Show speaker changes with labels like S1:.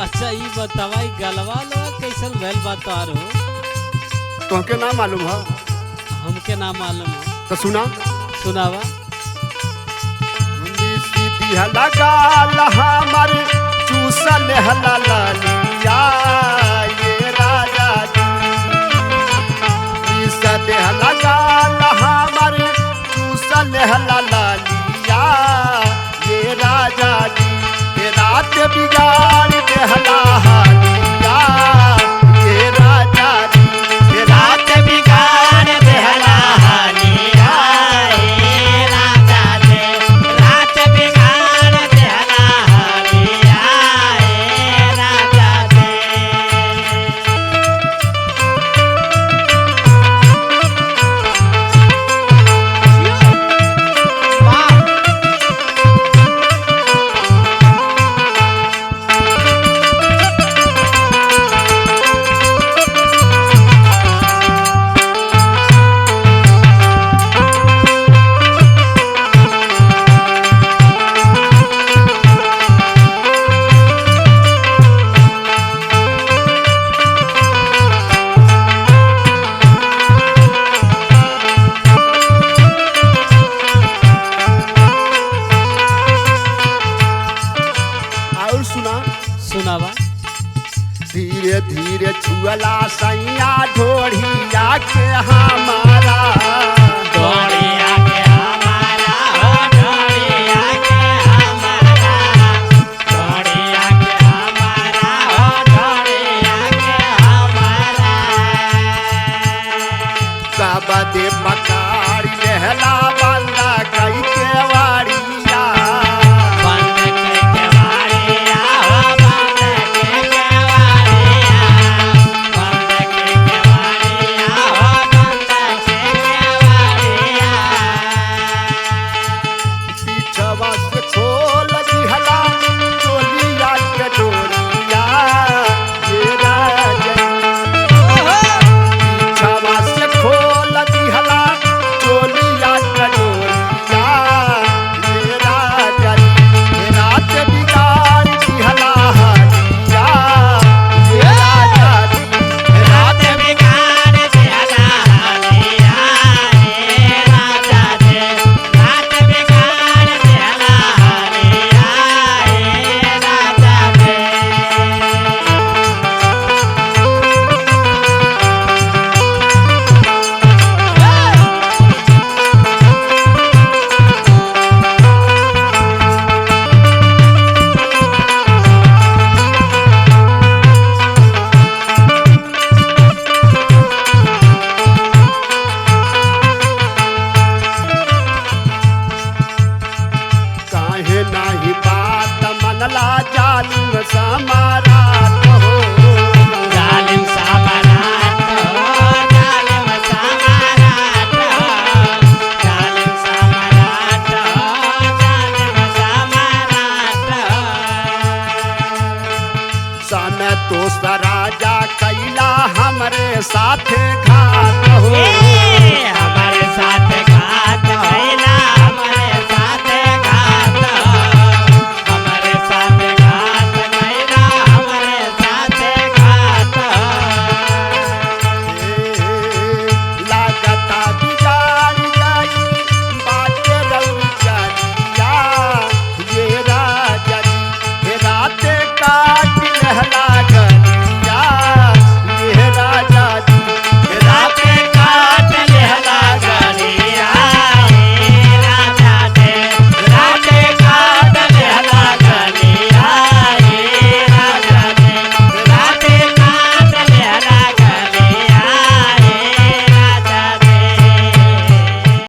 S1: अच्छा ये बतावा गलवा लवा कैसन भैल बात हो?
S2: तुमके ना मालूम है?
S1: हमके ना मालूम है।
S2: तो सुना
S1: सुनावा।
S2: सीधी लगा हमार चूसल हलिया ये राजा जी सदेह लगा हमार चूसल हलिया ये राजा जी ये रात बिगाड़ देहला हालिया ये राजा जी ये रात बिगाड़ देहला हालिया
S3: ये राजा जी रात बिगाड़ देहला हालिया ये राजा जी।
S2: और सुना
S1: सुनावा।
S2: धीरे धीरे छुअला सैया ढोढ़िया के हमारा
S3: ढोलिया के हमारा हो ढोलिया के हमारा ढोलिया के हमारा हो ढोलिया के हमारा।
S2: कब दे पकार लहला बंदा कई के वाड़िया
S3: बंद के केवाड़िया हो बंद के केवाड़िया बंद के केवाड़िया हो बंद के केवाड़िया।
S2: पीछवा से छोल दिहला चोलिया के डोरिया ये राजा पीछवा से खोल दिहला चोलिया के डोरिया ये राजा ये रात बिगाड़ दिहला हालिया ये राजा ये
S3: रात बिगाड़ देहला हालिया ये राजा जी रात बिगाड़ देहला हालिया ये राजा जी।
S2: काहे नाही बात मनला जालिम समारा हो
S3: जालिम सामराट हो जालिम सामराट हो जालिम सामराट हो जालिम सामराट हो।
S2: सन तो राजा कैला हमरे साथे घात हो